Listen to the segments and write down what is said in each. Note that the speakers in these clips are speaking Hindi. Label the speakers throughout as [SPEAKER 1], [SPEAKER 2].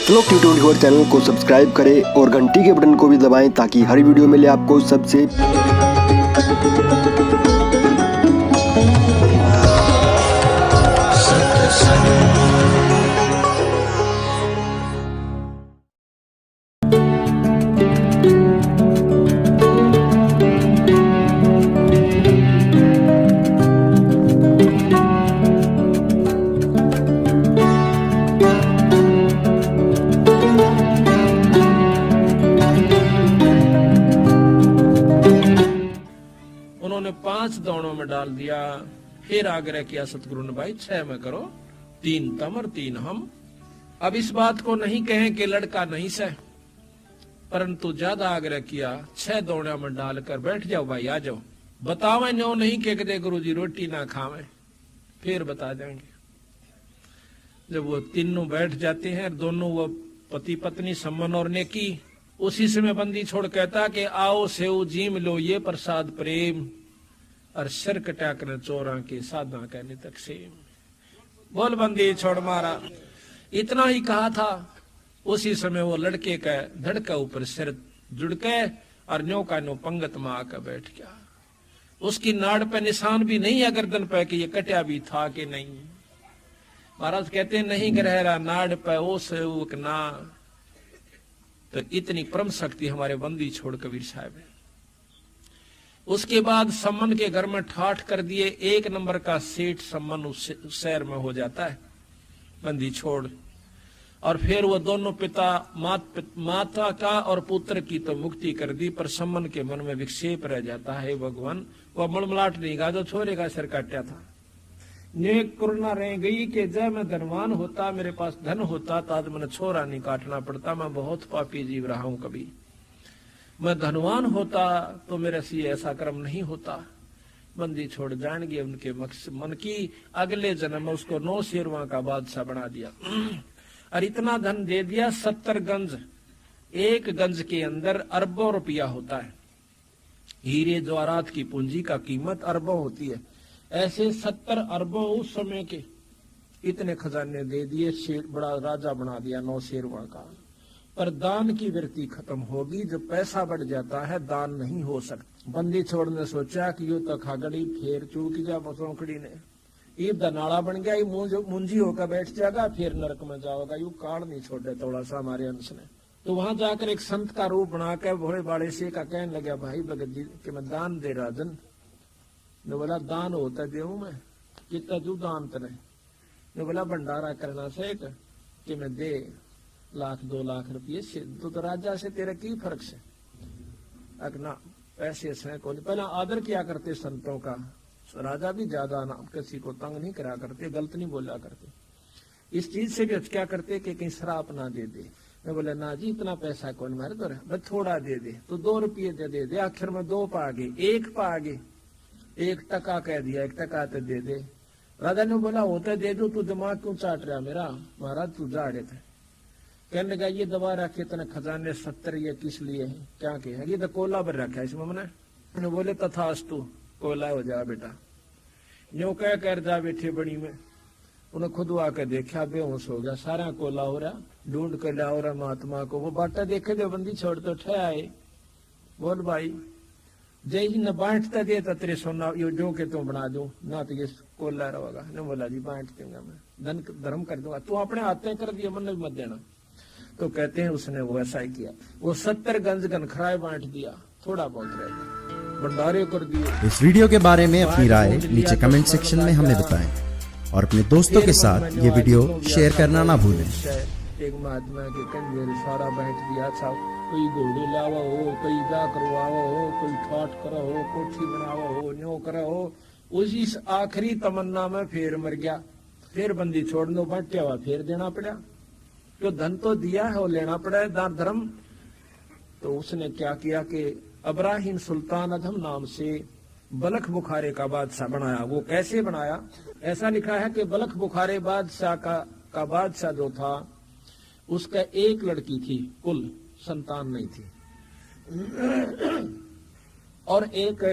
[SPEAKER 1] श्लोक ट्यूटोरियल चैनल को सब्सक्राइब करें और घंटी के बटन को भी दबाएं ताकि हर वीडियो मिले आपको सबसे।
[SPEAKER 2] उन्होंने 5 दौड़ों में डाल दिया। फिर आग्रह किया सतगुरु ने, भाई 6 में करो, 3 तम और 3 हम। अब इस बात को नहीं कहें कि लड़का नहीं सह, परंतु ज्यादा आग्रह किया, 6 दौड़ों में डालकर बैठ जाओ भाई, आ जाओ। बतावे न्यो नहीं के दे गुरु जी रोटी ना खावे, फिर बता देंगे। जब वो तीनों बैठ जाते हैं, दोनों वो पति पत्नी सम्मन और नेकी, उसी समय बंदी छोड़ कहता कि आओ सेव जीम लो ये प्रसाद प्रेम, और सिर कटा कर चोरा के साधा कहने तक सेम। बोल बंदी छोड़ मारा, इतना ही कहा था। उसी समय वो लड़के का धड़ के ऊपर सिर जुड़ के और न्यो का न्यो पंगत में आकर बैठ गया। उसकी नाड़ पे निशान भी नहीं है गर्दन पे कि ये कटा भी था कि नहीं। महाराज कहते नहीं ग्रहरा नाड़ पे ओ सेवक ना। तो इतनी परम शक्ति हमारे बंदी छोड़ कबीर साहब है। उसके बाद सम्मन के घर में ठाठ कर दिए, 1 नंबर का सेठ सम्मन उस शहर में हो जाता है बंदी छोड़। और फिर वो दोनों पिता माता का और पुत्र की तो मुक्ति कर दी, पर सम्मन के मन में विक्षेप रह जाता है। भगवान वह मलमलाट नहीं गा जो छोरे का सिर काटा था। नेक करुणा रह गई कि जब मैं धनवान होता, मेरे पास धन होता, तो आज मैंने छोरा नहीं काटना पड़ता। मैं बहुत पापी जीव रहा हूं, कभी मैं धनवान होता तो मेरे से ऐसा कर्म नहीं होता। बंदी छोड़ जाएंगे उनके मन की, अगले जन्म में उसको 9 शेरवा का बादशाह बना दिया और इतना धन दे दिया। 70 गंज, 1 गंज के अंदर अरबों रुपया होता है। हीरे जवाहरात की पूंजी का कीमत अरबों होती है। ऐसे 70 अरबों उस समय के इतने खजाने दे दिए, शेर बड़ा राजा बना दिया 9 शेरवा का। पर दान की वृत्ति खत्म होगी, जब पैसा बढ़ जाता है दान नहीं हो सकता। बंदी छोड़ ने सोचा कि यो तो खागड़ी फेर चूक जा बसौकड़ी ने, ईब नाला बन गया, मुंजी होकर बैठ जाएगा, फिर नरक में जाओगा। यू काल नहीं छोड़े थोड़ा सा हमारे अंश ने। तो वहां जाकर एक संत का रूप बनाकर भोले बाड़े से का कहने लगा, भाई भगत जी कि मैं दान दे राजन। ने बोला दान होता देऊ मैं, कितना तू दान करे। ने बोला भंडारा करना से कि मैं दे 1,00,000 2 लाख रुपये से, तो राजा से तेरा की फर्क से। अगना पैसे से को पहला आदर किया करते संतों का। राजा भी ज्यादा ना किसी को तंग नहीं करा करते, गलत नहीं बोला करते। इस चीज से भी क्या करते कि कहीं शराब ना दे दे। मैं बोले ना जी इतना पैसा कौन मारे, तो थोड़ा दे दे, तो 2 रुपये दे। आखिर में 2 पा आगे, 1 पा आगे, 1 टका कह दिया, 1 टका तो दे दे। राजा ने बोला होता दे दो, तू दिमाग क्यों चाट रहा मेरा। महाराज तू जाड़े थे। कहने लगा ये दबा रखे इतने खजाने 70 ये किस लिए है, क्या के है, ये तो कोला भर रखा है इसमें मैंने। बोले तथास्तु, कोला हो जा बेटा। न्यू कह कर जा बैठे बड़ी में। उन्हें खुद आकर देखा, बेहोश हो गया, सारा कोला हो रहा, ढूंढ कर ला हो रहा महात्मा को। वो बाटा देखे दे बंदी छोड़ तो ठह आए। बोल भाई जय ही न बांटता दे तो तेरे सोना यो जो के तू बना दू ना, तो ये कोला रहेगा। ने बोला जी बांट दूंगा मैं, धन धर्म कर दूंगा, तू अपने हाथ कर दिया, मन मत देना। तो कहते हैं उसने वो ऐसा ही किया, वो 70 गंज गनखराए बांट दिया, थोड़ा बहुत रह गया, भंडारे कर दिए।
[SPEAKER 3] इस वीडियो के बारे में अपनी राय नीचे कमेंट सेक्शन में हमें बताएं और अपने दोस्तों के साथ ये वीडियो शेयर करना ना भूलें।
[SPEAKER 2] एक महात्मा के कंधे सारा बांट दिया था। कोई घोड़े लावा हो, कोई जा करवावा हो, कोई ठाठ करा हो, कोठी बनावा हो, न्यो करा हो। उसी आखिरी तमन्ना में फिर मर गया। फिर बंदी छोड़ दो, बांटा हुआ फिर देना पड़ा। जो धन तो दिया है वो लेना पड़ा है, दान धर्म। तो उसने क्या किया कि इब्राहिम सुल्तान अधम नाम से बलख बुखारे का बादशाह बनाया। वो कैसे बनाया, ऐसा लिखा है कि बलख बुखारे बादशाह का बादशाह जो था उसका 1 लड़की थी, कुल संतान नहीं थी। और एक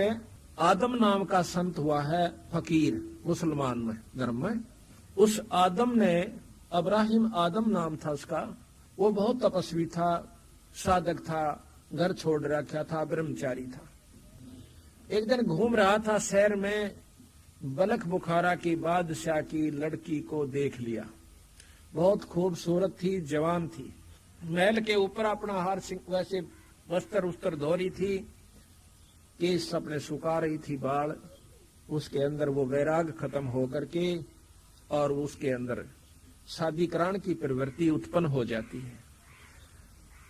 [SPEAKER 2] आदम नाम का संत हुआ है फकीर मुसलमान में धर्म में। उस आदम ने इब्राहिम आदम नाम था उसका, वो बहुत तपस्वी था, साधक था, घर छोड़ रखा था, ब्रह्मचारी था। एक दिन घूम रहा था शहर में, बलख बुखारा की बादशाह की लड़की को देख लिया। बहुत खूबसूरत थी, जवान थी। महल के ऊपर अपना हार वैसे वस्त्र उस्त्र धो रही थी, केस अपने सुखा रही थी, बाल। उसके अंदर वो वैराग खत्म होकर के और उसके अंदर शादी कराने की प्रवृत्ति उत्पन्न हो जाती है।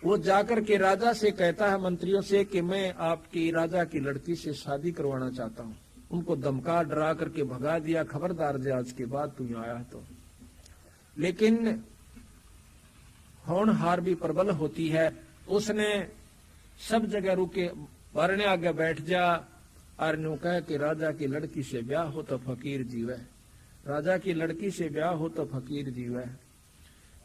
[SPEAKER 2] वो जाकर के राजा से कहता है, मंत्रियों से, कि मैं आपकी राजा की लड़की से शादी करवाना चाहता हूँ। उनको धमका डरा करके भगा दिया, खबरदार जे आज के बाद तू आया तो। लेकिन होनहार भी प्रबल होती है। उसने सब जगह रुके, वरने आगे बैठ जा और न्यू कह कि राजा की लड़की से ब्याह हो तो फकीर जीवे, राजा की लड़की से ब्याह हो तो फकीर जीवे।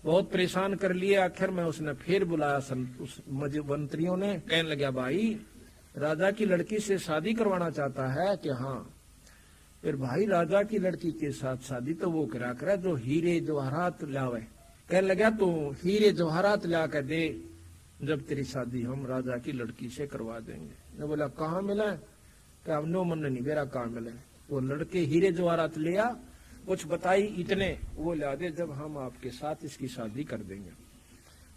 [SPEAKER 2] बहुत परेशान कर लिए। आखिर में उसने फिर बुलाया उस मंत्रियों ने, कहने लगा, भाई राजा की लड़की से शादी करवाना चाहता है कि हाँ। फिर भाई राजा की लड़की के साथ शादी तो वो करा करे जो हीरे जवाहरात लावे। कहने लगा, तू हीरे जवाहरात ला कर दे, जब तेरी शादी हम राजा की लड़की से करवा देंगे। ने बोला, कहाँ मिला? क्या हमने मन नहीं मेरा कहाँ मिले। वो लड़के हीरे जवाहरात लिया, कुछ बताई, इतने वो ला दे, जब हम आपके साथ इसकी शादी कर देंगे।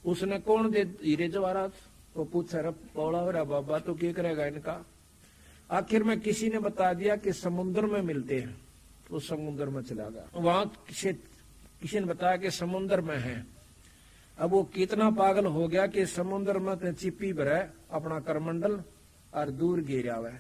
[SPEAKER 2] उसने, कौन दे हीरे जवाहरात? तो पूछा, रब पौड़ा हो रहा बाबा, तो क्या करेगा इनका? आखिर में किसी ने बता दिया कि समुद्र में मिलते हैं। वो समुद्र में चला गया। वहां किसी ने बताया कि समुद्र में है। अब वो कितना पागल हो गया कि समुद्र में चिप्पी भरे अपना करमंडल और दूर गिरावे,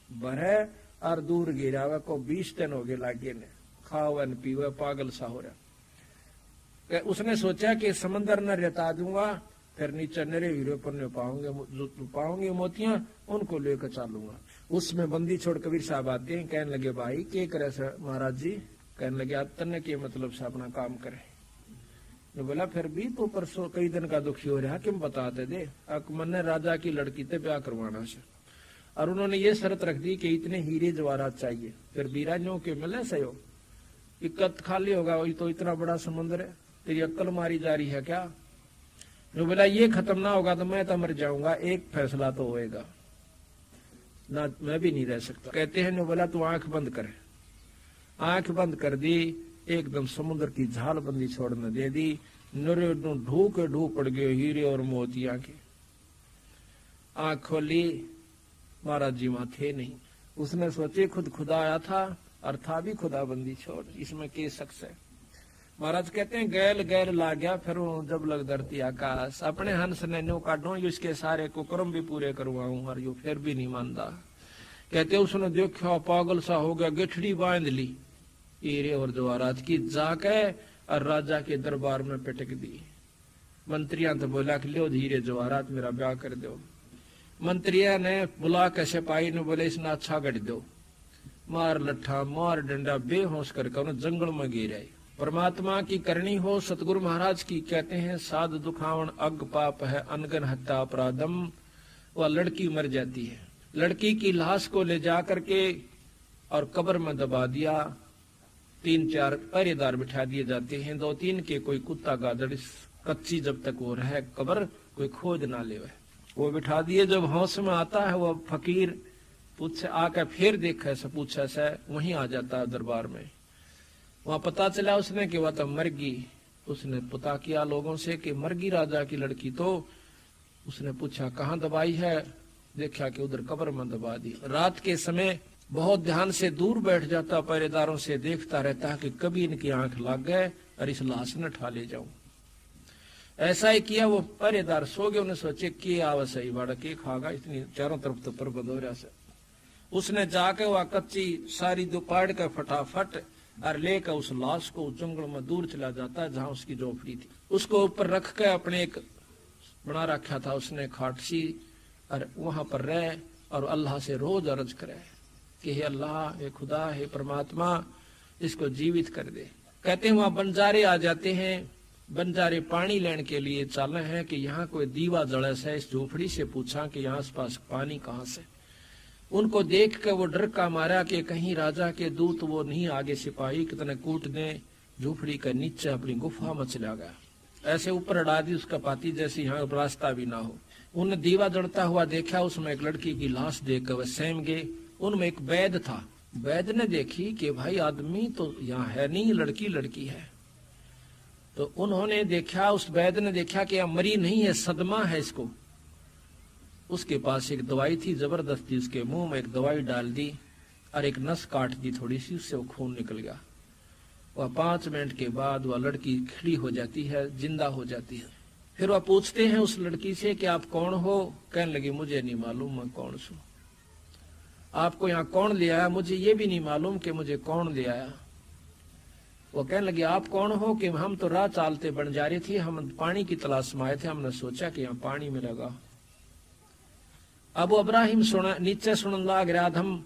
[SPEAKER 2] भरे और दूर गिरावे को 20 दिन हो गए लागे ने, खावे न पीवे, पागल सा हो रहा। उसने सोचा कि समंदर न रहता दूंगा, फिर नीचे नरे हीरो पर पाऊंगे मोतियां, उनको लेकर चलूंगा। उसमें बंदी छोड़ कबीर साहब आते हैं, कहने लगे, भाई क्या करे सर महाराज जी? कहने लगे, तन्ने के मतलब से अपना काम करे। ने बोला, फिर भी तो परसों कई दिन का दुखी हो रहा, किम बताते दे। अकमन ने राजा की लड़की से ब्याह करवाना से, और उन्होंने ये शर्त रख दी कि इतने हीरे जवाहरात चाहिए। फिर बीराजों के मिले सयो, इक्कत खाली होगा, वही तो इतना बड़ा समुद्र है, तेरी अक्ल मारी जा रही है क्या? जो बोला, ये खत्म ना होगा तो मैं तो मर जाऊंगा, एक फैसला तो होएगा ना, मैं भी नहीं रह सकता। कहते हैं, ने बोला, तू आंख बंद कर। आंख बंद कर दी, एकदम समुद्र की झाल बंदी छोड़ने दे दी। नरे ढूक पड़ गए हीरे और मोतियां के। आंख खोली, महाराज जी वहां थे नहीं। उसने सोचे खुद खुदा आया था और था भी खुदा बंदी छोड़, इसमें के शख्स है। महाराज कहते हैं, गैल गैल ला गया, फिर जब लग धरती आकाश, अपने हंस ने न्यू काटो, इसके सारे कुकर्म भी पूरे करवाऊं, और यो फिर भी नहीं मानता। कहते उसने देखा, पागल सा हो गया, गिठड़ी बांध ली हीरे और जवाहरात की, जाके और राजा के दरबार में पिटक दी। मंत्रियां तो बोला कि लो हीरे जवाहरात मेरा ब्याह कर दो। मंत्रिया ने बुला के सिपाही ने बोले, इसने अच्छा गढ़ दो। मार लट्ठा, मार डंडा, बेहोश करके जंगल में गिराए। परमात्मा की करनी हो सतगुरु महाराज की, कहते हैं, साध दुखावन अग पाप है, अनगन हत्या अपराधम। वह लड़की मर जाती है। लड़की की लाश को ले जा करके और कब्र में दबा दिया। 3-4 पहरेदार बिठा दिए जाते हैं, 2-3 के कोई कुत्ता गादड़ कच्ची जब तक वो रहे कब्र, कोई खोज ना ले, वो बिठा दिए। जब होश में आता है वो फकीर, पूछे आकर फिर देखा से पूछा से, वहीं आ जाता है दरबार में। वहां पता चला उसने कि वह तो मर गई। उसने पता किया लोगों से कि मर गई राजा की लड़की। तो उसने पूछा, कहाँ दबाई है? देखा कि उधर कब्र में दबा दी। रात के समय बहुत ध्यान से दूर बैठ जाता, पहरेदारों से देखता रहता कि कभी इनकी आंख लग गए और इस लाश न ठा ले जाऊं। ऐसा ही किया। वो पहरेदार सो गए। उन्हें सोचे कि आवाज सही बाड़ा के खागा, इतनी चारों तरफ तो प्रबंध हो रहा से। उसने जाके वह कच्ची सारी दोपहर का फटाफट और लेकर उस लाश को जंगल में दूर चला जाता है जहां उसकी झोपड़ी थी। उसको ऊपर रख के अपने एक बना रखा था उसने खाट सी, और वहां पर रहे और अल्लाह से रोज अर्ज करे कि हे अल्लाह, हे खुदा, हे परमात्मा, इसको जीवित कर दे। कहते हैं वहां बंजारे आ जाते हैं। बंजारे पानी लेने के लिए चले हैं कि यहाँ कोई दीवा जड़े से। इस झोपड़ी से पूछा कि यहाँ पास पानी कहाँ से। उनको देख कर वो डर का मारा कि कहीं राजा के दूत वो नहीं आगे, सिपाही कितने कूट दें। झोपड़ी के नीचे अपनी गुफा में चला गया। ऐसे ऊपर अड़ा दी उसका पाती, जैसे यहाँ रास्ता भी ना हो। उन्होंने दीवा जड़ता हुआ देखा, उसमें एक लड़की की लाश देखकर वह सहम गए। उनमें एक वैद्य था, वैद्य ने देखी कि भाई आदमी तो यहाँ है नहीं, लड़की लड़की है। तो उन्होंने देखा, उस वैद्य ने देखा कि यह मरी नहीं है, सदमा है इसको। उसके पास एक दवाई थी, जबरदस्ती उसके मुंह में एक दवाई डाल दी और एक नस काट दी थोड़ी सी, उससे वो खून निकल गया। वह 5 मिनट के बाद वह लड़की खड़ी हो जाती है, जिंदा हो जाती है। फिर वह पूछते हैं उस लड़की से कि आप कौन हो? कहने लगी मुझे नहीं मालूम मैं कौन हूं। आपको यहाँ कौन ले आया? मुझे ये भी नहीं मालूम कि मुझे कौन ले आया। वो कहने लगे आप कौन हो? कि हम तो राह चालते बन जा रही थी, हम पानी की तलाश में आए थे, हमने सोचा कि यहाँ पानी में लगा। अब अब्राहिम सुना, नीचे सुनने लग रहा हम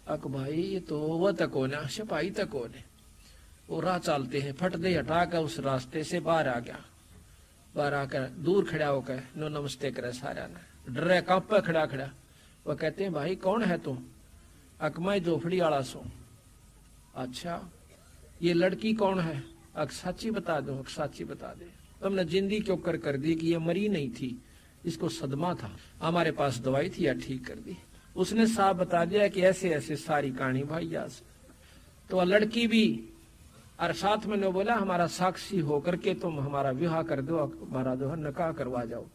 [SPEAKER 2] अक भाई ये तो वह तक हो ना, सिपाही तक हो ने। वो राह चालते हैं, फट दे हटा कर उस रास्ते से बाहर आ गया। बाहर आकर दूर खड़ा होकर नो नमस्ते करे सारा ने, डरे कांपे खड़ा खड़ा। वह कहते हैं भाई कौन है तुम? अक मैं जोफड़ी आला सो। अच्छा ये लड़की कौन है? अक साची बता दो, अक साची बता दे। तुमने जिंदी क्यों कर दी कि ये मरी नहीं थी, इसको सदमा था, हमारे पास दवाई थी या ठीक कर दी। उसने साफ बता दिया कि ऐसे ऐसे सारी कहानी भाई आज। तो वह लड़की भी और साथ में ने बोला हमारा साक्षी होकर के तुम हमारा विवाह कर दो, हमारा जो है निकाह करवा जाओ।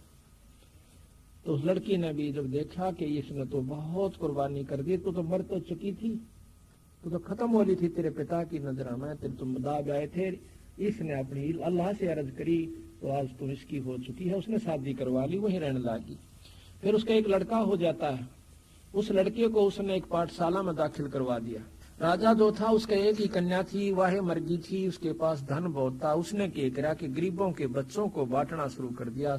[SPEAKER 2] तो उस लड़की ने भी जब देखा कि इसने तो बहुत कुर्बानी कर दी, तो मर तो चुकी थी, तो खत्म हो रही थी तेरे पिता की नजर में, तेरे तुम दाग आए थे। इसने अपनी अल्लाह से अर्ज करी तो आज तुम इसकी हो चुकी है। उसने शादी करवा ली, वहीं रहने लगी। फिर उसका एक लड़का हो जाता है, उस लड़के को उसने एक पाठशाला में दाखिल करवा दिया। राजा जो था उसका एक ही कन्या थी, वह मर गई थी, उसके पास धन बहुत था। उसने क्या करा कि गरीबों के बच्चों को बांटना शुरू कर दिया।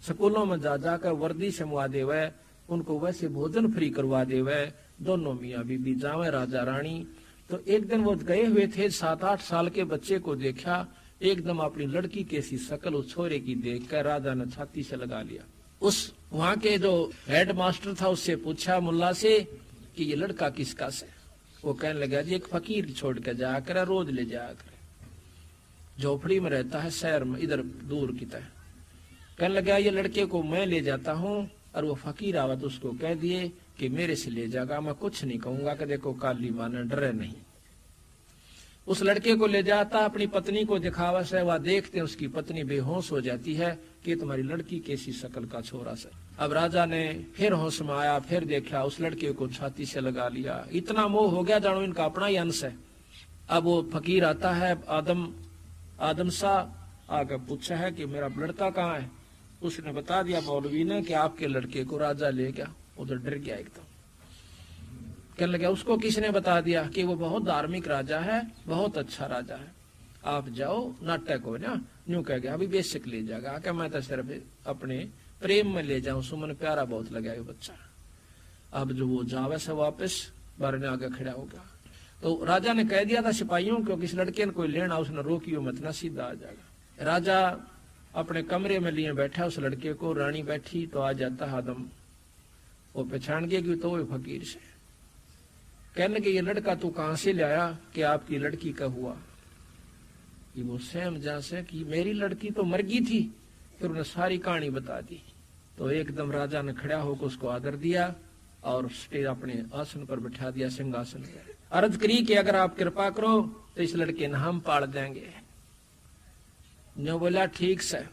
[SPEAKER 2] स्कूलों में जा जाकर वर्दी समवा देवे, उनको वैसे भोजन फ्री करवा देवे। दोनों मियाँ बीबी जावे राजा रानी। तो एक दिन वो गए हुए थे, 7-8 साल के बच्चे को देखा, एकदम अपनी लड़की कैसी शकल उस छोरे की देखकर राजा ने छाती से लगा लिया। उस वहां के जो हेड मास्टर था उससे पूछा मुल्ला से कि ये लड़का किसका से? वो कहने लगा जी एक फकीर छोड़ कर जाया कर, रोज ले जाया कर, झोपड़ी में रहता है शहर में, इधर दूर की तरह। कहने लगा ये लड़के को मैं ले जाता हूँ, और वो फकीर आवा तो उसको कह दिए कि मेरे से ले जाएगा, मैं कुछ नहीं कहूंगा कि देखो काली माने डरे नहीं। उस लड़के को ले जाता, अपनी पत्नी को दिखावा से, वह देखते उसकी पत्नी बेहोश हो जाती है कि तुम्हारी लड़की कैसी शक्ल का छोरा से। अब राजा ने फिर होश में आया, फिर देखा, उस लड़के को छाती से लगा लिया। इतना मोह हो गया जानो इनका अपना ही अंश है। अब वो फकीर आता है, आदम शाह आकर पूछा है कि मेरा लड़का कहाँ है? उसने बता दिया मौलवी ने कि आपके लड़के को राजा ले गया। उधर डर गया एकदम, कहने लगा उसको किसने बता दिया कि वो बहुत धार्मिक राजा है, बहुत अच्छा राजा है, आप जाओ, नाटक हो ना, यूं कह गया। अभी बेशक ले जाएगा, क्या मैं तो सिर्फ अपने प्रेम में ले जाऊं, सुमन प्यारा बहुत लगा ये बच्चा। अब जो वो जावे से वापस बारने आगे खड़ा हो गया। तो राजा ने कह दिया था सिपाहियों को कि इस लड़के ने कोई लेना, उसने रोकियो मत ना, सीधा आ जाएगा। राजा अपने कमरे में लिए बैठा उस लड़के को, रानी बैठी तो आ जाता आदम, वो पहचान गया कि तो वो फकीर से। कहने लगे ये लड़का तू कहां से लाया कि आपकी लड़की का हुआ? कि वो सहम जा से कि मेरी लड़की तो मर गई थी। फिर उन्हें सारी कहानी बता दी। तो एकदम राजा ने खड़ा होकर उसको आदर दिया और अपने आसन पर बिठा दिया, सिंहासन पर। अर्ज करी कि अगर आप कृपा करो तो इस लड़के ने हम पाल देंगे। नो बोला ठीक से,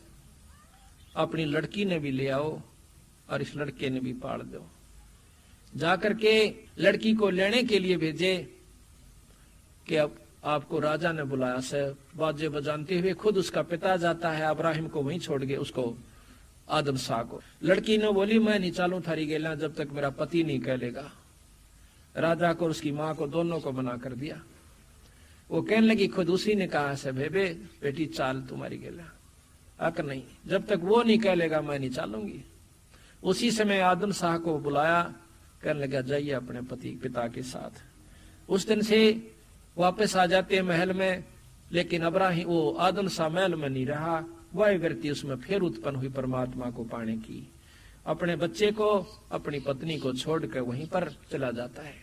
[SPEAKER 2] अपनी लड़की ने भी ले आओ और इस लड़के ने भी पाल दो। जाकर के लड़की को लेने के लिए भेजे कि अब आपको राजा ने बुलाया से, बाजे बजाते हुए खुद उसका पिता जाता है, अब्राहिम को वहीं छोड़ गए, उसको आदम शाह को। लड़की ने बोली मैं नहीं चालू थारी गेला जब तक मेरा पति नहीं कह लेगा। राजा को उसकी माँ को दोनों को मना कर दिया। वो कहने लगी खुद उसी ने कहा से बेबे बेटी चाल तुम्हारी गेला, अक नहीं, जब तक वो नहीं कह लेगा मैं नहीं चालूंगी। उसी समय आदम शाह को बुलाया, कहने लगा जाइए अपने पिता के साथ। उस दिन से वापस आ जाते हैं महल में, लेकिन अब्राहिम वो आदम शाह महल में नहीं रहा। वह वृत्ति उसमें फिर उत्पन्न हुई परमात्मा को पाने की। अपने बच्चे को अपनी पत्नी को छोड़कर वहीं पर चला जाता है।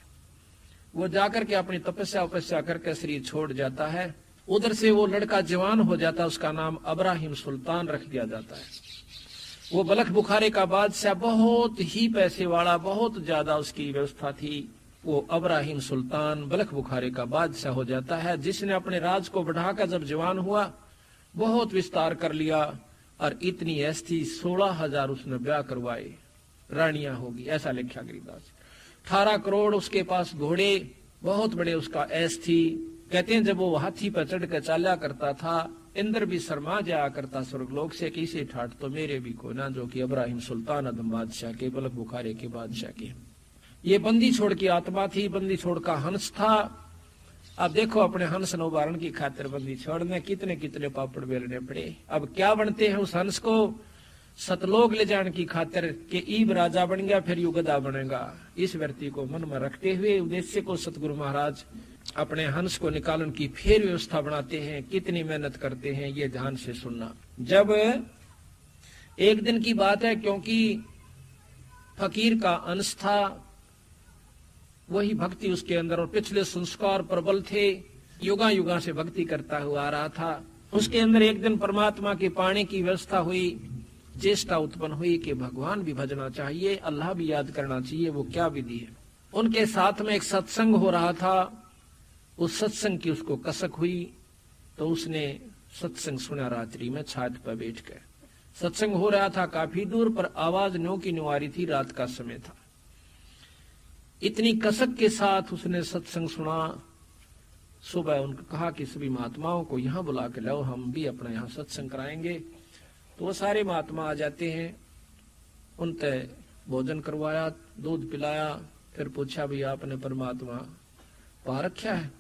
[SPEAKER 2] वो जाकर के अपनी तपस्या करके शरीर छोड़ जाता है उधर से वो लड़का जवान हो जाता, उसका नाम अब्राहिम सुल्तान रख दिया जाता है। वो बलख बुखारे का बादशाह, बहुत ही पैसे वाला, बहुत ज्यादा उसकी व्यवस्था थी। वो अब्राहिम सुल्तान बलख बुखारे का बादशाह हो जाता है, जिसने अपने राज को बढ़ाकर जब जवान हुआ बहुत विस्तार कर लिया, और इतनी ऐश थी 16,000 उसने ब्याह करवाए, रानियां होगी, ऐसा लिखा गरीबदास। 18 करोड़ उसके पास घोड़े, बहुत बड़े उसका ऐश थी। कहते हैं जब वो हाथी पर चढ़ कर चाला करता था, इंद्र भी शर्मा जाया करता स्वर्गलोक से, किसी ठाट तो मेरे भी को ना, जो कि अब्राहिम सुल्तान अदम बादशाह के, बलख बुखारे के बादशाह के। ये बंदी छोड़ की आत्मा थी, बंदी छोड़ का हंस था। अब देखो अपने हंस न उबारण की खातिर बंदी छोड़ने कितने कितने पापड़ बेलने पड़े। अब क्या बनते हैं उस हंस को, सतलोक ले जाने की खातिर के ईब राजा बन गया, फिर युगदा बनेगा। इस व्यक्ति को मन में रखते हुए उद्देश्य को सतगुरु महाराज अपने हंस को निकालन की फिर व्यवस्था बनाते हैं। कितनी मेहनत करते हैं ये ध्यान से सुनना। जब एक दिन की बात है, क्योंकि फकीर का अंश था, वही भक्ति उसके अंदर और पिछले संस्कार प्रबल थे, युगा युगा से भक्ति करता हुआ आ रहा था। उसके अंदर एक दिन परमात्मा के पाने की व्यवस्था हुई, चेष्टा उत्पन्न हुई कि भगवान भी भजना चाहिए, अल्लाह भी याद करना चाहिए। वो क्या विधि है? उनके साथ में एक सत्संग हो रहा था, उस सत्संग की उसको कसक हुई, तो उसने सत्संग सुना रात्रि में छात पर बैठ कर। सत्संग हो रहा था काफी दूर, पर आवाज न्यों की न्यों आ रही थी, रात का समय था। इतनी कसक के साथ उसने सत्संग सुना। सुबह उनको कहा कि सभी महात्माओं को यहाँ बुला के लाओ, हम भी अपना यहाँ सत्संग कराएंगे। तो वो सारे महात्मा आ जाते हैं, उनते भोजन करवाया, दूध पिलाया, फिर पूछा भी आपने परमात्मा पा रखा है?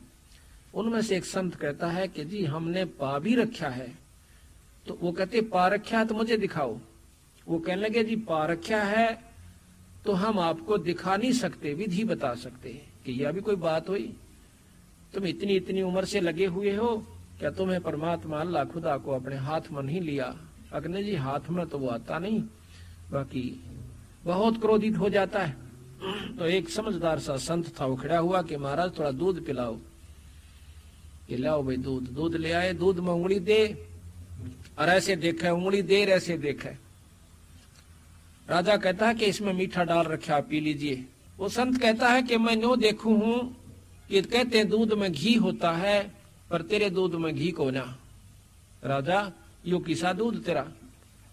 [SPEAKER 2] उनमें से एक संत कहता है कि जी हमने पा भी रखा है। तो वो कहते पा रखा है तो मुझे दिखाओ। वो कहने लगे जी पा रखा है तो हम आपको दिखा नहीं सकते, विधि बता सकते हैं। कि यह भी कोई बात हुई? तुम इतनी इतनी उम्र से लगे हुए हो, क्या तुम्हें परमात्मा अल्लाह खुदा को अपने हाथ में नहीं लिया? अग्नि जी हाथ में तो वो आता नहीं, बाकी बहुत क्रोधित हो जाता है। तो एक समझदार सा संत था, वो खड़ा हुआ कि महाराज थोड़ा दूध पिलाओ। कि लाओ भाई दूध। दूध ले आए, दूध में उंगली दे और ऐसे देखा, उंगली दे ऐसे देखा। राजा कहता है कि इसमें मीठा डाल रखा, पी लीजिए। वो संत कहता है कि मैं न्यों देखू हूं कि कहते हैं दूध में घी होता है, पर तेरे दूध में घी को ना। राजा यो किसा दूध तेरा?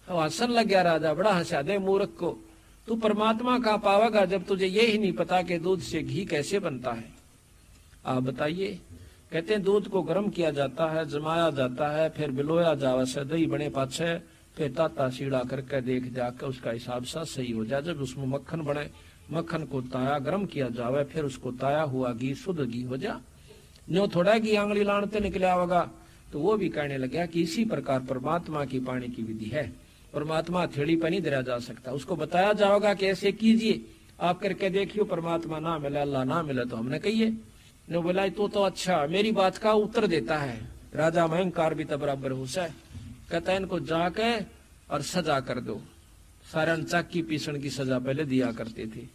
[SPEAKER 2] हंसन लग गया राजा, बड़ा हंसा दे मूर्ख को। तू परमात्मा कहाँ पावेगा जब तुझे ये ही नहीं पता कि दूध से घी कैसे बनता है? आप बताइए। कहते हैं दूध को गर्म किया जाता है, जमाया जाता है, फिर बिलोया जावा से दही बने पाछे, फिर ताता सीड़ा करके देख जाकर उसका हिसाब सा सही हो जाए। जब उसमें मक्खन बने, मक्खन को ताया गर्म किया जावे, फिर उसको ताया हुआ घी शुद्ध घी हो जा। न्यो थोड़ा घी आंगली लाणते निकले आवेगा। तो वो भी कहने लगा कि इसी प्रकार परमात्मा की पाने की विधि है। परमात्मा थेड़ी पर नहीं दरा जा सकता, उसको बताया जाएगा कि ऐसे कीजिए, आप करके देखियो, परमात्मा ना मिले, अल्लाह ना मिले तो हमने कहिए। नो बोला तो अच्छा, मेरी बात का उत्तर देता है। राजा में अहंकार भी तो बराबर हो सा। कहता है इनको जाके और सजा कर दो। सारण चाकी पीसन की सजा पहले दिया करते थे।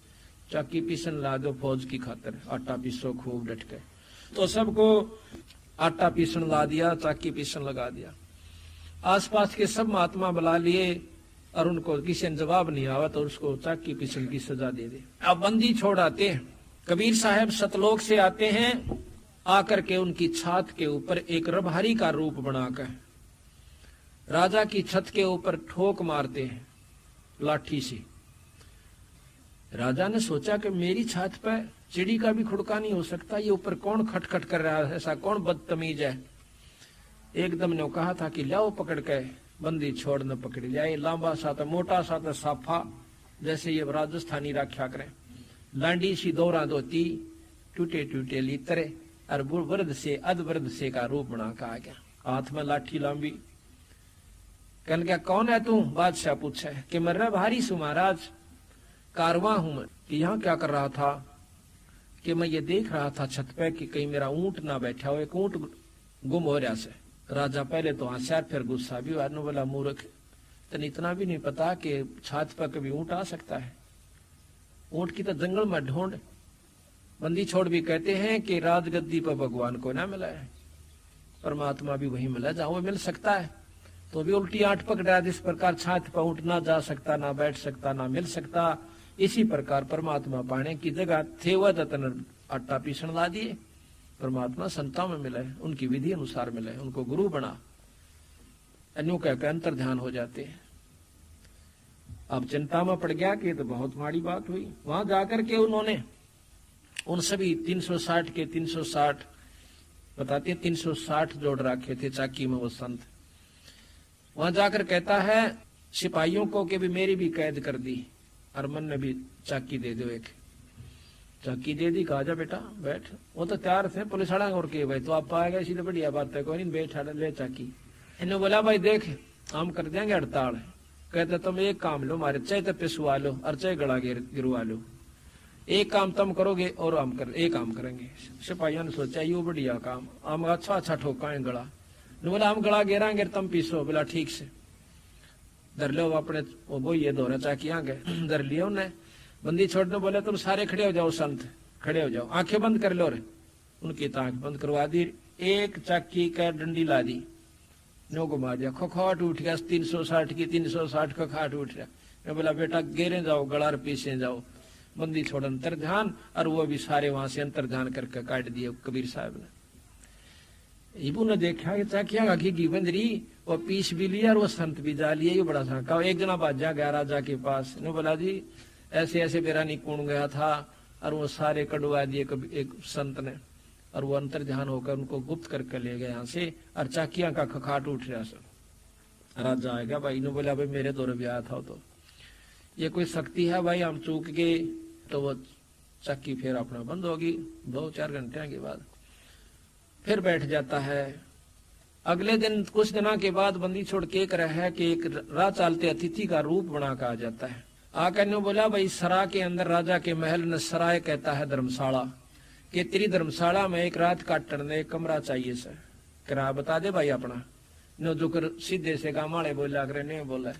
[SPEAKER 2] चाकी पीसन ला दो फौज की खातिर, आटा पीसो खूब डट के। तो सबको आटा पीसन ला दिया, चाकी पीसन लगा दिया। आसपास के सब महात्मा बुला लिए और उनको किसी ने जवाब नहीं आवा तो उसको चाकी पीसन की सजा दे दे। अब बंदी छोड़ आते हैं। कबीर साहब सतलोक से आते हैं, आकर के उनकी छत के ऊपर एक रबहारी का रूप बनाकर राजा की छत के ऊपर ठोक मारते हैं लाठी से। राजा ने सोचा कि मेरी छत पर चिड़ी का भी खुड़का नहीं हो सकता, ये ऊपर कौन खटखट कर रहा है, ऐसा कौन बदतमीज है। एकदम ने कहा था कि लाओ पकड़ के बंदी छोड़ न पकड़ जाए। लंबा सा था, मोटा सा था साफा, जैसे ये राजस्थानी रखा करें, लांडी सी दौरा धोती, टूटे टूटे लीतरे और वर्द से अध वर्द से का रूप बना के आ गया, हाथ में लाठी लंबी। कहने क्या कौन है तू? बादशाह पूछे कि मैं रबहारी सु महाराज, कारवा हूं मैं। कि यहाँ क्या कर रहा था? कि मैं ये देख रहा था छत पे कि कहीं मेरा ऊंट ना बैठा हो, एक ऊंट गुम हो रहा से। राजा पहले तो हंसा, फिर गुस्सा भी हुआ, बोला मूर्ख, तने इतना भी नहीं पता कि छत पर कभी ऊंट आ सकता है? ऊंट की तो जंगल में ढूंढ। बंदी छोड़ भी कहते हैं कि राजगद्दी पर भगवान को ना मिला है, परमात्मा भी वही मिला जहां वो मिल सकता है। तो भी उल्टी आंट पकड़ा, जिस प्रकार छात पर उठ ना जा सकता, ना बैठ सकता, ना मिल सकता, इसी प्रकार परमात्मा पाने की जगह थे वह दतन आटा पीसन ला दिए। परमात्मा संतां में मिले, उनकी विधि अनुसार मिले, उनको गुरु बना, अन्यों कहकर अंतर ध्यान हो जाते हैं। अब चिंता में पड़ गया कि तो बहुत माड़ी बात हुई। वहां जाकर के उन्होंने उन सभी 360 के 360 बताते 360 जोड़ रखे थे चाकी में वो संत। वहां जाकर कहता है सिपाहियों को कि भी मेरी भी कैद कर दी, और मन ने भी चाकी दे दो, एक चाकी दे दी। कहा जा बेटा बैठ। वो तो तैयार थे पुलिस वाला, और के भाई तो आप आ गए, इसीलिए बढ़िया बात है, कोई नहीं बैठ ले चाकी। इन्होंने बोला भाई देख हम कर देंगे हड़ताल। कहते तुम एक काम लो, मारे चाहे तो पिसवा लो और चाहे गला गिरवा लो, एक काम तुम करोगे और हम कर एक काम करेंगे। सिपाहियों ने सोचा ये बढ़िया काम, हम अच्छा ठोका गला। बोला हम गला गिराएंगे तुम पीसो। बोला ठीक से धर लो अपने वो ये दोहरा चाकियां गए धर लिया उन्हें। बंदी छोड़ने बोले तुम सारे खड़े हो जाओ, संत खड़े हो जाओ, आंखें बंद कर लो रे। उनकी तो आंख बंद करवा दी, एक चाकी का डंडी ला दी, नो घुमा दिया, खखाट उठ गया 360 की 360 खखाट उठ गया। मैं बोला बेटा गेरे जाओ गला पीछे जाओ। बंदी छोड़ अंतर ध्यान, और वो भी सारे वहां से अंतर ध्यान करके काट दिए कबीर साहब ने। इबू ने देखा कि चाकिया की बंदरी वो पीस भी लिया और वो संत भी जा लिया। ये बड़ा सा एक जना बाजा गया राजा के पास, ने बोला जी ऐसे ऐसे मेरा निकुण गया था, और वो सारे कड़वा दिए एक संत ने, और वो अंतर ध्यान होकर उनको गुप्त करके ले गए यहाँ से, और चाकिया का खखाट उठ रहा सब। राजा आएगा भाई ने बोला भाई मेरे दौरे भी आया था, तो ये कोई शक्ति है भाई, हम चूक गए। तो वो चक्की फिर अपना बंद होगी। 2-4 घंटे के बाद फिर बैठ जाता है। अगले दिन कुछ दिनों के बाद बंदी छोड़ के रहा है कि एक राह चालते अतिथि का रूप बना कर आ जाता है। आकर ने बोला भाई सरा के अंदर राजा के महल ने सराय कहता है धर्मशाला, कि तेरी धर्मशाला में एक रात काटने एक कमरा चाहिए सर, किराया बता दे भाई अपना। नो जो कर सीधे से गामाड़े बोला करे नहीं बोला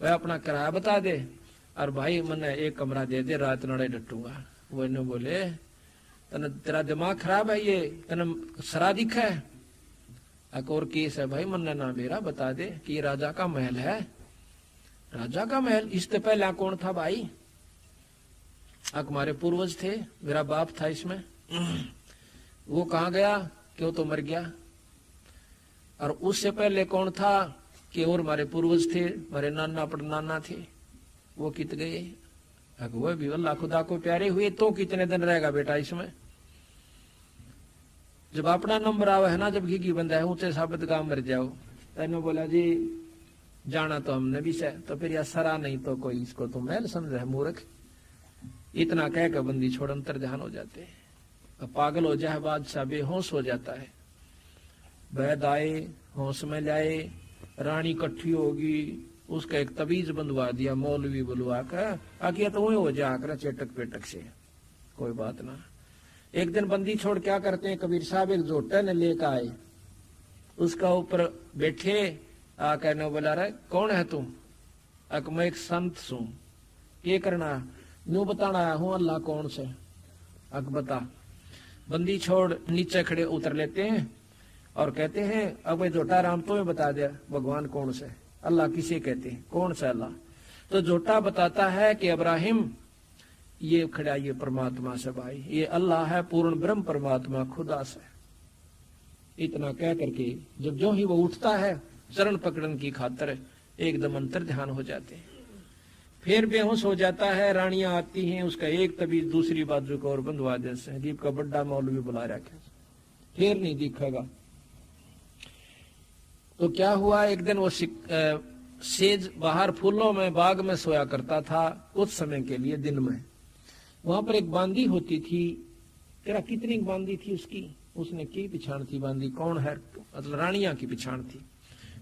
[SPEAKER 2] वह अपना किराया बता दे, और भाई मैंने एक कमरा दे दे, रात नड़े डटूंगा। वो इन्होंने बोले तने तेरा दिमाग खराब है, ये तने सरा दिखा है। एक और केस है भाई मन्ना ना मेरा बता दे कि ये राजा का महल है। राजा का महल? इससे पहले कौन था भाई? हमारे पूर्वज थे, मेरा बाप था इसमें। वो कहाँ गया? क्यों तो मर गया। और उससे पहले कौन था कि और हमारे पूर्वज थे, हमारे नाना परनाना थे, वो कित गए। वो भी अल्लाह खुदा को प्यारे हुए तो कितने दिन रहेगा बेटा इसमें। जब अपना नंबर आवे है ना, जब घी बंदा है ऊंचे साबित का मर जाओ। तेने बोला जी जाना तो हमने भी से, तो फिर यह सरा नहीं तो कोई इसको तो महल समझ है मूर्ख। इतना कह कर बंदी छोड़ अंतर ध्यान हो जाते हैं। अब पागल हो जाए बादशाह, बेहोश हो जाता है। वैद आए, होश में लाए, रानी इकट्ठी होगी, उसका एक तबीज बंधवा दिया मौलवी बुलवा कर, आगे तो वही हो जाकर चेटक पेटक से, कोई बात ना। एक दिन बंदी छोड़ क्या करते हैं, कबीर साहब एक जोटे ने लेकर आए, उसका ऊपर बैठे, आ कहने बोला रहे कौन है तुम? अक मैं एक संत सू, ये करना न्यू बताना आया हूं, अल्लाह कौन से? अक बता। बंदी छोड़ नीचे खड़े उतर लेते हैं और कहते हैं अब जोटा राम तो बता दिया भगवान कौन से, अल्लाह किसे कहते हैं, कौन सा अल्लाह? तो जोटा बताता है कि इब्राहिम ये खड़ा ये परमात्मा से भाई, ये अल्लाह है पूर्ण ब्रह्म परमात्मा खुदा से। इतना कह करके जब जो ही वो उठता है चरण पकड़न की खातर एकदम अंतर ध्यान हो जाते हैं। फिर बेहोश हो जाता है, रानियां आती हैं, उसका एक तबीज दूसरी बाजू को और बंधवा देते हैं। दीप का बड़ा मौलवी बुला रखा, फिर नहीं दिखेगा। तो क्या हुआ, एक दिन वो सेज बाहर फूलों में बाग में सोया करता था कुछ समय के लिए दिन में। वहां पर एक बांदी होती थी, तेरा कितनी बांदी थी उसकी, उसने की पिछाड़ थी बांदी, कौन है? मतलब रानियां की पिछाड़ थी।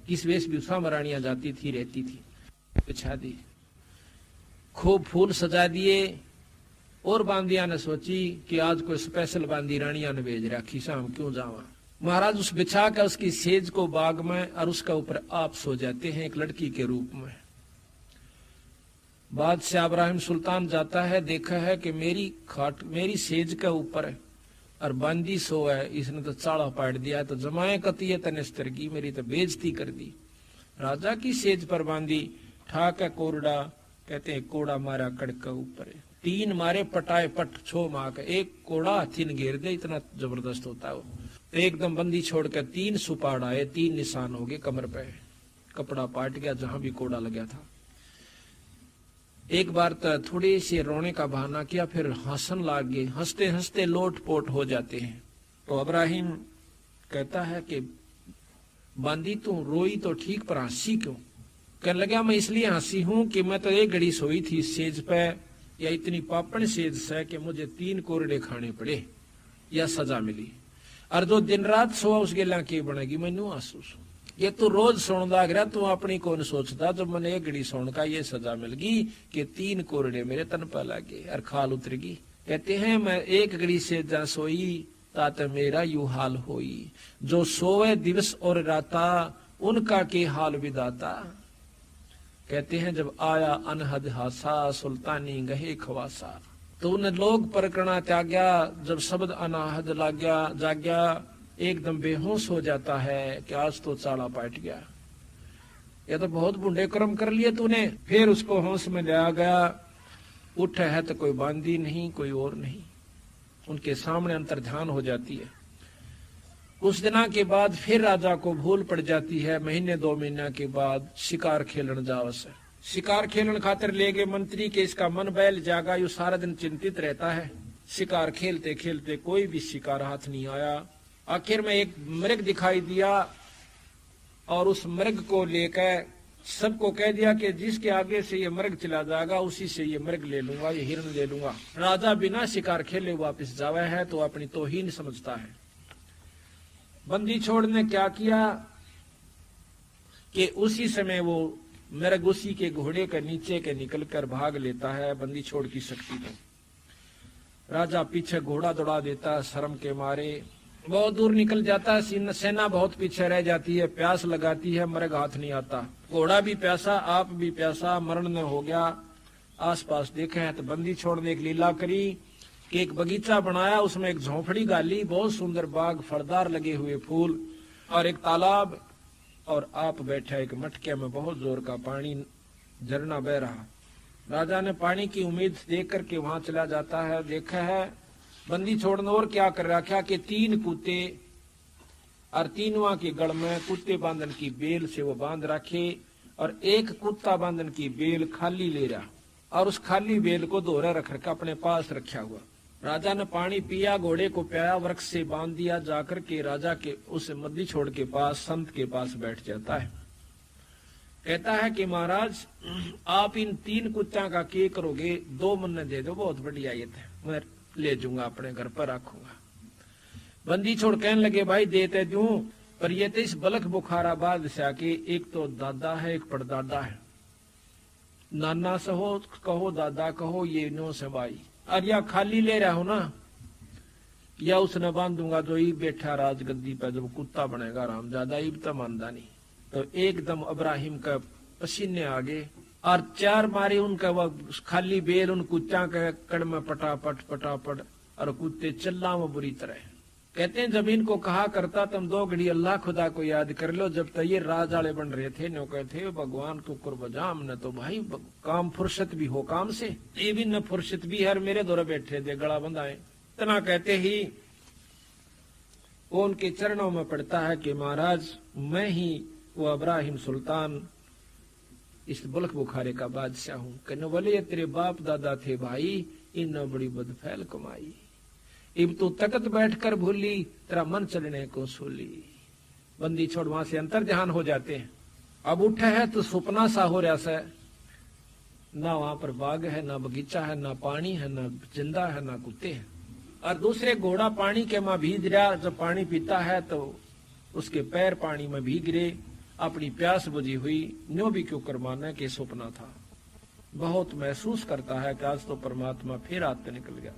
[SPEAKER 2] किस वेशभूषा में रानियां जाती थी रहती थी, पिछा दी, खूब फूल सजा दिए। और बांदिया ने सोची कि आज कोई स्पेशल बांदी रानिया ने भेज रखी, शाम क्यों जावा। महाराज उस बिछा कर उसकी सेज को बाग में और उसका ऊपर आप सो जाते हैं एक लड़की के रूप में। बादशाह इब्राहिम सुल्तान जाता है, देखा है कि मेरी खाट मेरी सेज के ऊपर और बांदी सो है, इसने तो चाड़ा पाट दिया, तो जमाए कतिये तने स्तर की, मेरी तो बेइज्जती कर दी। राजा की सेज पर बांदी, ठाक है कोरडा, कहते हैं कोड़ा मारा कड़क ऊपर, 3 मारे पटाए पट छो माक, एक कोड़ा हाथी ने घेर दे, इतना जबरदस्त होता है वो। तो एकदम बंदी छोड़कर 3 सुपाड़ आए, 3 निशान हो गए कमर पे, कपड़ा पाट गया जहां भी कोड़ा लगा था। एक बार तो थोड़ी सी रोने का बहाना किया, फिर हंसन लाग गए, हंसते हंसते लोट पोट हो जाते हैं। तो इब्राहिम कहता है कि बांदी तू रोई तो ठीक, पर हंसी क्यों? कहने लगा मैं इसलिए हंसी हूं कि मैं तो एक घड़ी सोई थी सेज पे, या इतनी पापड़ सेज से कि मुझे 3 कोरडे खाने पड़े या सजा मिली, और जो दिन रात सोआ उस गेला की बनेगी मैनू आंसू। ये तू रोज सोन लाग रहा, तू अपनी कौन सोचता जब मैंने एक घड़ी सोन का ये सजा मिल गई कि 3 कोरडे मेरे तन पर लगे और खाल उतर गई। कहते हैं मैं एक घड़ी से जा सोई तात मेरा यू हाल होई, जो सोवे दिवस और राता उनका के हाल विदाता। कहते हैं जब आया अनहद हासा सुल्तानी गहे खवासा, तो उन लोग परकना त्याग्या, जब शब्द अनाहद लाग्या जाग्या, एकदम बेहोश हो जाता है कि आज तो चाड़ा पाट गया, ये तो बहुत बुंडे कर्म कर लिए तूने। फिर उसको होश में लिया गया, उठ है तो कोई बांदी नहीं, कोई और नहीं, उनके सामने अंतर ध्यान हो जाती है। उस दिना के बाद फिर राजा को भूल पड़ जाती है, महीने 2 महीने के बाद शिकार खेलन जावस है। शिकार खेलन खातिर ले गए मंत्री के, इसका मन बैल जागा, यू सारा दिन चिंतित रहता है। शिकार खेलते खेलते कोई भी शिकार हाथ नहीं आया। आखिर में एक मृग दिखाई दिया और उस मृग को लेकर सबको कह दिया कि जिसके आगे से ये मृग चला जाएगा उसी से ये मृग ले लूंगा, ये हिरण ले लूंगा। राजा बिना शिकार खेले वापस जावा है तो अपनी तौहीन समझता है। बंदी छोड़ ने क्या किया कि उसी समय वो मृग उसी के घोड़े के नीचे के निकलकर भाग लेता है, बंदी छोड़ की शक्ति में। राजा पीछे घोड़ा दौड़ा देता है, शर्म के मारे बहुत दूर निकल जाता है, सेना बहुत पीछे रह जाती है, प्यास लगाती है, मृग हाथ नहीं आता, घोड़ा भी प्यासा, आप भी प्यासा, मरण न हो गया। आसपास देखे है तो बंदी छोड़ने की लीला करी कि एक बगीचा बनाया, उसमें एक झोंपड़ी डाली, बहुत सुंदर बाग, फलदार लगे हुए फूल और एक तालाब, और आप बैठा एक मटके में बहुत जोर का पानी झरना बह रहा। राजा ने पानी की उम्मीद देख करके वहां चला जाता है, देखा है बंदी छोड़ने और क्या कर रखा कि 3 कुत्ते और 3वां के गड़ में कुत्ते बांधन की बेल से वो बांध रखे, और एक कुत्ता बांधन की बेल खाली ले रहा, और उस खाली बेल को दोहरा रख रखा अपने पास रखा हुआ। राजा ने पानी पिया, घोड़े को पिया, वृक्ष से बांध दिया, जाकर के राजा के उस बंदी छोड़ के पास संत के पास बैठ जाता है। कहता है कि महाराज आप इन 3 कुत्ता का क्या करोगे? 2 मन दे दो, बहुत बढ़िया ये थे, मैं ले जाऊंगा अपने घर पर रखूंगा। बंदी छोड़ कहने लगे भाई देते दूं, पर ये तो इस बलख बुखाराबाद से आके एक तो दादा है एक परदादा है, नाना सहो कहो दादा कहो, ये नो से भाई, और या खाली ले रहा हो ना, या उसने बांधूंगा जो ही बैठा राजगद्दी पे, जब कुत्ता बनेगा राम ज्यादा ही तो मानदा नहीं। तो एकदम इब्राहिम का पसीने आ गए और 4 मारे उनका वो खाली बेल उन कुत्ता के कड़ में पटापट पटापट, और कुत्ते चिल्ला में बुरी तरह। कहते हैं जब इनको कहा करता तुम 2 घड़ी अल्लाह खुदा को याद कर लो, जब तक ये राज वाले बन रहे थे नो कहते भगवान को कुर्बजाम न, तो भाई काम फुर्सत भी हो काम से, ये भी न फुर्सत भी हर मेरे दौरे बैठे थे गला बंधाए। इतना कहते ही वो उनके चरणों में पड़ता है कि महाराज मैं ही वो इब्राहिम सुल्तान इस बुल्क बुखारे का बादशाह हूँ। कहने वाले ये तेरे बाप दादा थे भाई, इन बड़ी बदफैल कमाई, इब तू तकत बैठकर भूली, तेरा मन चलने को सूली। बंदी छोड़ वहां से अंतर ध्यान हो जाते हैं। अब उठे है तो सुपना सा हो रहा से, ना वहां पर बाग है, ना बगीचा है, ना पानी है, ना जिंदा है, ना कुत्ते हैं। और दूसरे घोड़ा पानी के में भीग रहा, जब पानी पीता है तो उसके पैर पानी में भीग रहे, अपनी प्यास बुझी हुई, न्यो भी क्यों कर माना कि सपना था। बहुत महसूस करता है कि आज तो परमात्मा फिर आते निकल गया।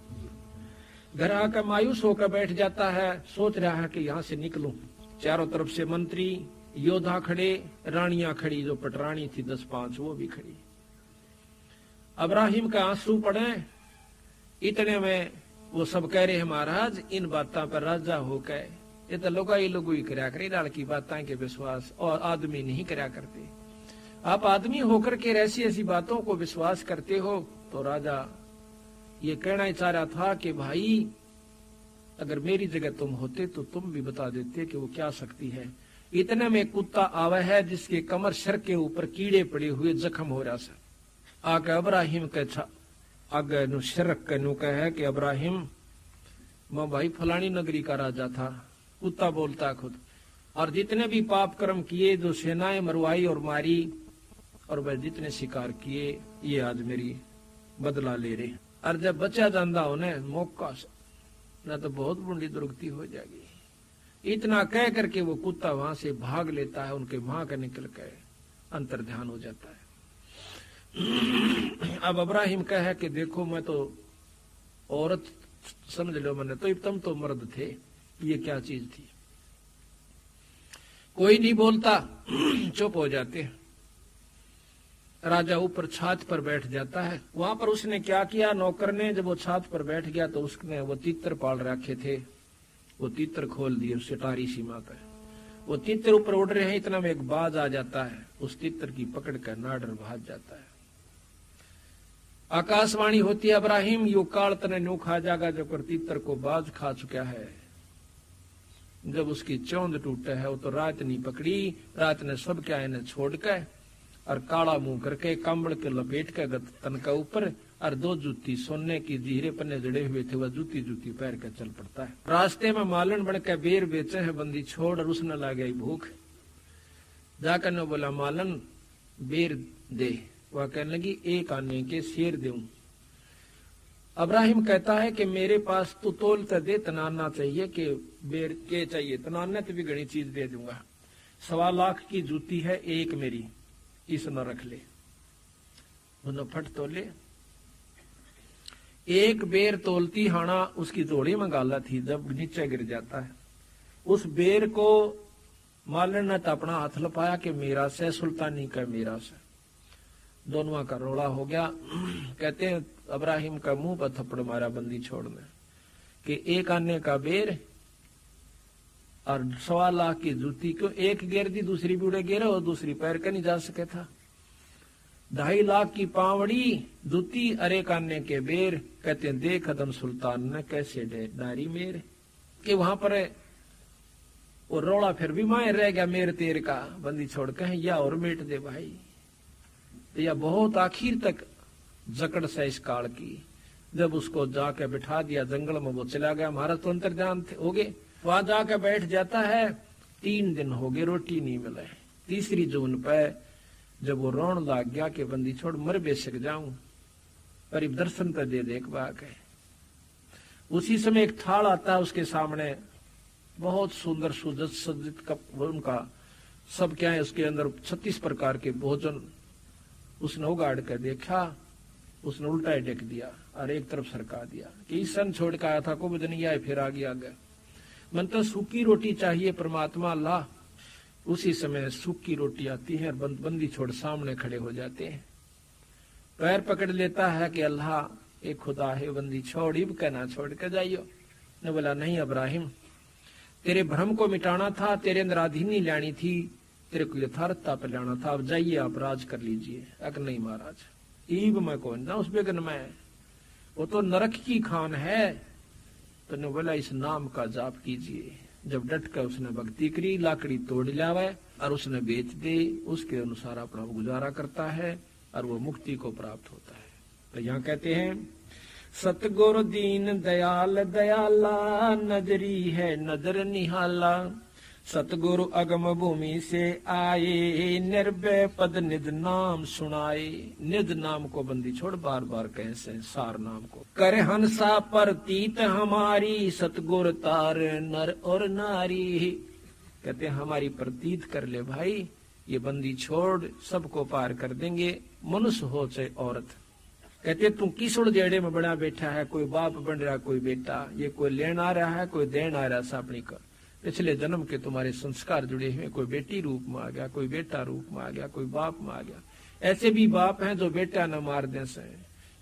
[SPEAKER 2] घर आकर मायूस होकर बैठ जाता है, सोच रहा है कि यहाँ से निकलूं। चारों तरफ से मंत्री योद्धा खड़े, रानियां खड़ी, जो पटरानी थी 10-5 वो भी खड़ी। इब्राहिम का आंसू पड़े, इतने में वो सब कह रहे हैं महाराज इन बातों पर राजा हो गए, ये तो लोगाई ही करया करे डाल की बातें के विश्वास, और आदमी नहीं करया करते। आप आदमी होकर के ऐसी ऐसी बातों को विश्वास करते हो। तो राजा ये कहना ही चाह रहा था कि भाई अगर मेरी जगह तुम होते तो तुम भी बता देते कि वो क्या शक्ति है। इतने में कुत्ता आवा है जिसके कमर सर के ऊपर कीड़े पड़े हुए जख्म हो रहा था। आके अब्राहिम के आगे नु शरक के नु कहे कि अब्राहिम मैं भाई फलानी नगरी का राजा था। कुत्ता बोलता खुद, और जितने भी पाप कर्म किए, जो सेनाएं मरवाई और मारी, और वह जितने शिकार किए, ये आज मेरी बदला ले रहे। और जब बचा जाता हो न मौका से, न तो बहुत बुरी दुर्गति हो जाएगी। इतना कह करके वो कुत्ता वहां से भाग लेता है, उनके वहां का निकल कर अंतर ध्यान हो जाता है। अब अब्राहिम कहे कि देखो मैं तो औरत समझ लो मैंने, तो तुम तो मर्द थे, ये क्या चीज थी। कोई नहीं बोलता, चुप हो जाते। राजा ऊपर छात पर बैठ जाता है। वहां पर उसने क्या किया, नौकर ने जब वो छात पर बैठ गया तो उसने वो तीतर पाल रखे थे, वो तीतर खोल दिए उससे टारी सीमा पर। वो तीतर ऊपर उड़ रहे हैं, इतना में एक बाज आ जाता है, उस तीतर की पकड़ कर नाडर भाग जाता है। आकाशवाणी होती है, अब्राहिम यू काल तने न्यू खा जागा जो कर तीतर को बाज खा चुका है। जब उसकी चौंध टूटे है, वो तो रात नहीं पकड़ी, रात ने सब क्या इन्हें छोड़ के और काला मुंह करके कंबल के लपेट के तन का ऊपर और दो जूती सोने की जीरे पन्ने जड़े हुए थे, वह जूती पहन कर चल पड़ता है। रास्ते में मालन बन के बेर बेचे है बंदी छोड़, और उसने ला गई भूख। जाकर ने बोला मालन बेर दे, वह कहने लगी एक आने के शेर दूं। अब्राहिम कहता है कि मेरे पास तो तोल तो दे, तनाना चाहिए कि बेर के चाहिए, तनाना तो भी घनी चीज दे दूंगा। 1.25 लाख की जूती है एक मेरी, इस न रख ले। दोनों फट तोले, एक बेर तोलती हाना उसकी जोड़ी में गाला थी, जब नीचे गिर जाता है। उस बेर को मालन ने अपना हाथ लपाया कि मेरा से, सुल्तानी का मेरा से। दोनों का रोड़ा हो गया। कहते हैं अब्राहिम का मुंह पर थप्पड़ मारा बंदी छोड़ने कि एक आने का बेर और 1.25 लाख की जूती, क्यों एक गेर दी दूसरी भी उड़े गेर, और दूसरी पैर के नहीं जा सके था। 2.5 लाख की पावड़ी जूती, अरे काने के बेर। कहते हैं देख खदम सुल्तान ने कैसे डारी मेर, कि वहां पर वो रोड़ा फिर भी मायर रह गया मेर तेर का। बंदी छोड़ के या और मेट दे भाई। तो यह बहुत आखिर तक जकड़ से इस काल की। जब उसको जाके बिठा दिया जंगल में, वो चला गया, महाराज तो अंतर्ध्यान हो गए। वहां जाकर बैठ जाता है। 3 दिन हो गए, रोटी नहीं मिले। 3री जून पे जब वो रोन लाग गया कि बंदी छोड़ मर बेशक जाऊं, पर दर्शन तो दे देख बाक है। उसी समय एक थाल आता है उसके सामने, बहुत सुंदर सुसज्जित कप उनका सब क्या है, उसके अंदर 36 प्रकार के भोजन। उसने उगाड़ कर देखा, उसने उल्टा टेक दिया और एक तरफ सरका दिया कि इस सन छोड़ के आया था को नहीं आए, फिर आगे आ गया। मन तो सूखी रोटी चाहिए परमात्मा अल्लाह। उसी समय सूखी रोटी आती है, बंदी छोड़ सामने खड़े हो जाते हैं। पैर पकड़ लेता है कि अल्लाह एक खुदा है, बंदी छोड़ ही कहना छोड़ के जाइयो। ने बोला नहीं अब्राहिम, तेरे भ्रम को मिटाना था, तेरे अंदर आधीनी लानी थी, तेरे को यथार्थता पर लाना था। अब जाइए आप राज कर लीजिए। अगर नहीं महाराज ईब मैं कौन ना उस बेगन में, वो तो नरक की खान है। तो ने बोला इस नाम का जाप कीजिए। जब डट कर उसने भक्ति करी, लाकड़ी तोड़ लावे और उसने बेच दे, उसके अनुसार अपना गुजारा करता है और वो मुक्ति को प्राप्त होता है। तो यहाँ कहते हैं सतगुरु दीन दयाल दयाला, नजरी है नजर निहाला। सतगुरु अगम भूमि से आए, निर्भय पद निज नाम सुनाए। निज नाम को बंदी छोड़ बार बार कहे से सार नाम को। कर हंसा प्रतीत हमारी, सतगुर तार नर और नारी। कहते हमारी प्रतीत कर ले भाई, ये बंदी छोड़ सबको पार कर देंगे, मनुष्य हो चाहे औरत। कहते तू किस उड़जेड़े में बड़ा बैठा है, कोई बाप बन रहा कोई बेटा, ये कोई लेन आ रहा है कोई देन आ रहा है। सापनी कर पिछले जन्म के तुम्हारे संस्कार जुड़े हुए, कोई बेटी रूप में आ गया, कोई बेटा रूप में आ गया, कोई बाप में आ गया। ऐसे भी बाप हैं जो बेटा न मार दे से,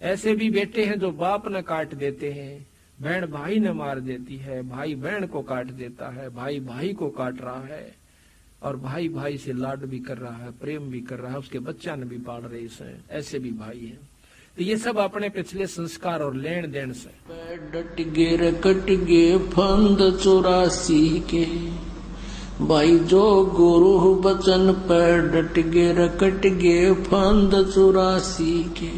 [SPEAKER 2] ऐसे भी बेटे हैं जो बाप न काट देते हैं, बहन भाई ने मार देती है, भाई बहन को काट देता है, भाई भाई को काट रहा है, और भाई भाई से लाड भी कर रहा है, प्रेम भी कर रहा है, उसके बच्चा ने भी पाल रहे हैं, ऐसे भी भाई हैं। तो ये सब अपने पिछले संस्कार और लेन देन से।
[SPEAKER 4] डट गे रे कट गे फंद 84 के, भाई जो गुरु बचन पर डट गे रे कट गे फंद 84 के,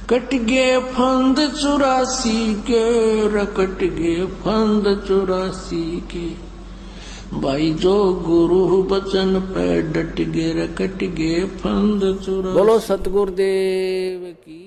[SPEAKER 4] कट गे फंद 84 के, रकट गे फंद 84 के, भाई जो गुरु बचन पे डट गे रकट गे फंद 84। बोलो सतगुरुदेव की।